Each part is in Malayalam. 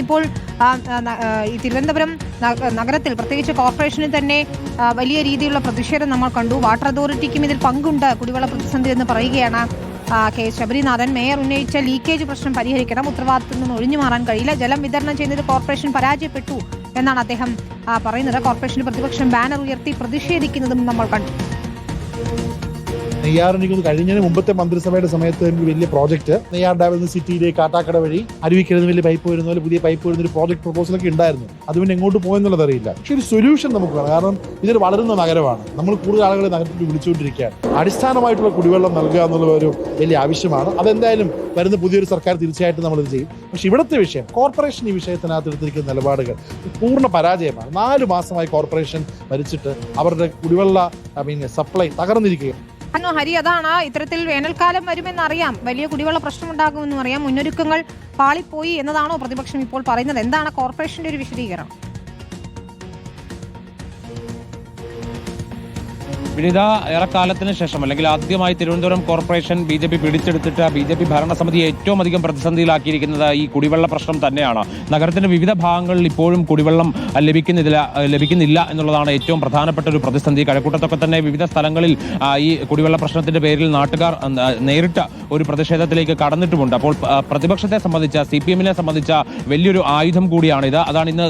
ഇപ്പോൾ ഈ തിരുവനന്തപുരം നഗരത്തിൽ പ്രത്യേകിച്ച് കോർപ്പറേഷനിൽ തന്നെ വലിയ രീതിയിലുള്ള പ്രതിഷേധം നമ്മൾ കണ്ടു. വാട്ടർ അതോറിറ്റിക്കും ഇതിൽ പങ്കുണ്ട് കുടിവെള്ള പ്രതിസന്ധി എന്ന് പറയുകയാണ് കെ ശബരിനാഥൻ. മേയർ ഉന്നയിച്ച ലീക്കേജ് പ്രശ്നം പരിഹരിക്കണം, ഉത്തരവാദിത്തത്തിൽ നിന്ന് ഒഴിഞ്ഞു മാറാൻ കഴിയില്ല, ജലം വിതരണം ചെയ്യുന്നതിൽ കോർപ്പറേഷൻ പരാജയപ്പെട്ടു എന്നാണ് അദ്ദേഹം പറയുന്നത്. കോർപ്പറേഷന്റെ പ്രതിപക്ഷം ബാനർ ഉയർത്തി പ്രതിഷേധിക്കുന്നതും നമ്മൾ കണ്ടു. നെയ്യാർ എനിക്ക് കഴിഞ്ഞതിന് മുമ്പത്തെ മന്ത്രിസഭയുടെ സമയത്ത് വലിയ പ്രോജക്റ്റ് നെയ്യാർ ഡാമിൽ നിന്ന് സിറ്റിയിലേക്ക് കാട്ടാക്കട വഴി അരുവിക്കരുന്ന് വലിയ പൈപ്പ് വരുന്ന പോലെ പുതിയ പൈപ്പ് വരുന്ന ഒരു പ്രോജക്ട് പ്രപ്പോസലൊക്കെ ഉണ്ടായിരുന്നു. അത് പിന്നെ എങ്ങോട്ട് പോയെന്നുള്ളത് അറിയില്ല. പക്ഷേ ഒരു സൊല്യൂഷൻ നമുക്ക് വേണം. കാരണം ഇതൊരു വളരുന്ന നഗരമാണ്. നമ്മൾ കൂടുതൽ ആളുകളെ നഗരത്തിൽ വിളിച്ചുകൊണ്ടിരിക്കുകയാണ്. അടിസ്ഥാനമായിട്ടുള്ള കുടിവെള്ളം നൽകുക എന്നുള്ള ഒരു വലിയ ആവശ്യമാണ്. അതെന്തായാലും വരുന്ന പുതിയൊരു സർക്കാർ തീർച്ചയായിട്ടും നമ്മളിത് ചെയ്യും. പക്ഷേ ഇവിടുത്തെ വിഷയം കോർപ്പറേഷൻ ഈ വിഷയത്തിനകത്ത് എടുത്തിരിക്കുന്ന നിലപാടുകൾ പൂർണ്ണ പരാജയമാണ്. 4 മാസമായി കോർപ്പറേഷൻ ഭരിച്ചിട്ട് അവരുടെ കുടിവെള്ള സപ്ലൈ തകർന്നിരിക്കുകയാണ്. ഹരി, അതാണ് ഇത്തരത്തിൽ വേനൽക്കാലം വരുമെന്നറിയാം, വലിയ കുടിവെള്ള പ്രശ്നമുണ്ടാകുമെന്നും അറിയാം, മുന്നൊരുക്കങ്ങൾ പാളിപ്പോയി എന്നതാണോ പ്രതിപക്ഷം ഇപ്പോൾ പറയുന്നത്? എന്താണ് കോർപ്പറേഷന്റെ ഒരു വിശദീകരണം? വിനിത, ഏറെക്കാലത്തിന് ശേഷം അല്ലെങ്കിൽ ആദ്യമായി തിരുവനന്തപുരം കോർപ്പറേഷൻ BJP പിടിച്ചെടുത്തിട്ട് BJP ഭരണസമിതിയെ ഏറ്റവും അധികം പ്രതിസന്ധിയിലാക്കിയിരിക്കുന്നത് ഈ കുടിവെള്ള പ്രശ്നം തന്നെയാണ്. നഗരത്തിന്റെ വിവിധ ഭാഗങ്ങളിൽ ഇപ്പോഴും കുടിവെള്ളം ലഭിക്കുന്നില്ല എന്നുള്ളതാണ് ഏറ്റവും പ്രധാനപ്പെട്ട ഒരു പ്രതിസന്ധി. കഴക്കൂട്ടത്തൊക്കെ തന്നെ വിവിധ സ്ഥലങ്ങളിൽ ഈ കുടിവെള്ള പ്രശ്നത്തിന്റെ പേരിൽ നാട്ടുകാർ നേരിട്ട് ഒരു പ്രതിഷേധത്തിലേക്ക് കടന്നിട്ടുമുണ്ട്. അപ്പോൾ പ്രതിപക്ഷത്തെ സംബന്ധിച്ച CPM-നെ സംബന്ധിച്ച വലിയൊരു ആയുധം കൂടിയാണിത്. അതാണ് ഇന്ന്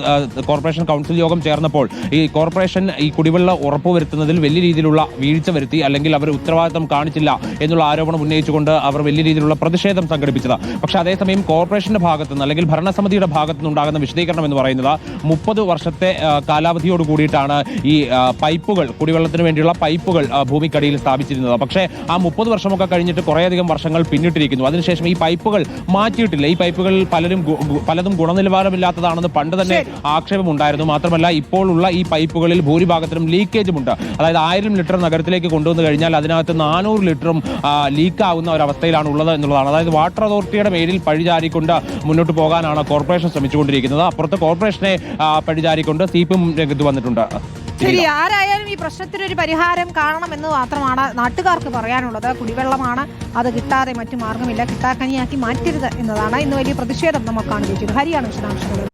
കോർപ്പറേഷൻ കൗൺസിൽ യോഗം ചേർന്നപ്പോൾ ഈ കോർപ്പറേഷൻ ഈ കുടിവെള്ളം ഉറപ്പുവരുത്തുന്നതിൽ വലിയ രീതിയിലുള്ള വീഴ്ച വരുത്തി, അല്ലെങ്കിൽ അവർ ഉത്തരവാദിത്തം കാണിച്ചില്ല എന്നുള്ള ആരോപണം ഉന്നയിച്ചുകൊണ്ട് അവർ വലിയ രീതിയിലുള്ള പ്രതിഷേധം സംഘടിപ്പിച്ചത്. പക്ഷേ അതേസമയം കോർപ്പറേഷന്റെ ഭാഗത്തുനിന്ന് അല്ലെങ്കിൽ ഭരണസമിതിയുടെ ഭാഗത്തുനിന്ന് ഉണ്ടാകുന്ന വിശദീകരണം എന്ന് പറയുന്നത് 30 വർഷത്തെ കാലാവധിയോട് കൂടിയിട്ടാണ് ഈ പൈപ്പുകൾ, കുടിവെള്ളത്തിന് വേണ്ടിയുള്ള പൈപ്പുകൾ ഭൂമിക്കടിയിൽ സ്ഥാപിച്ചിരുന്നത്. പക്ഷേ ആ 30 വർഷമൊക്കെ കഴിഞ്ഞിട്ട് കുറേയധികം വർഷങ്ങൾ പിന്നിട്ടിരിക്കുന്നു. അതിനുശേഷം ഈ പൈപ്പുകൾ മാറ്റിയിട്ടില്ല. ഈ പൈപ്പുകൾ പലതും ഗുണനിലവാരമില്ലാത്തതാണെന്ന് പണ്ട് തന്നെ ആക്ഷേപമുണ്ടായിരുന്നു. മാത്രമല്ല ഇപ്പോൾ ഉള്ള ഈ പൈപ്പുകളിൽ ഭൂരിഭാഗത്തിലും ലീക്കേജുമുണ്ട്. അതായത് 1000 ലിറ്റർ നഗരത്തിലേക്ക് കൊണ്ടുവന്നു കഴിഞ്ഞാൽ അതിനകത്ത് 400 ലിറ്ററും ലീക്കാവുന്ന ഒരവസ്ഥയിലാണ് ഉള്ളത് എന്നുള്ളതാണ്. അതായത് വാട്ടർ അതോറിറ്റിയുടെ മേലിൽ പഴിചാരിക്കൊണ്ട് മുന്നോട്ട് പോകാനാണ് കോർപ്പറേഷൻ ശ്രമിച്ചുകൊണ്ടിരിക്കുന്നത്. അപ്പുറത്ത് കോർപ്പറേഷനെ പഴിചാരിക്കൊണ്ട് CPM രംഗത്ത് വന്നിട്ടുണ്ട്. ശരി, ആരായാലും ഈ പ്രശ്നത്തിനൊരു പരിഹാരം കാണണമെന്ന് മാത്രമാണ് നാട്ടുകാർക്ക് പറയാനുള്ളത്. കുടിവെള്ളമാണ്, അത് കിട്ടാതെ മറ്റു മാർഗമില്ല, കിട്ടാക്കനിയാക്കി മാറ്റരുത് എന്നതാണ് ഇന്ന് വലിയ പ്രതിഷേധം നമ്മൾ കാണുകയും ചെയ്തു. ഹരിയാണ് വിശദാംശങ്ങൾ.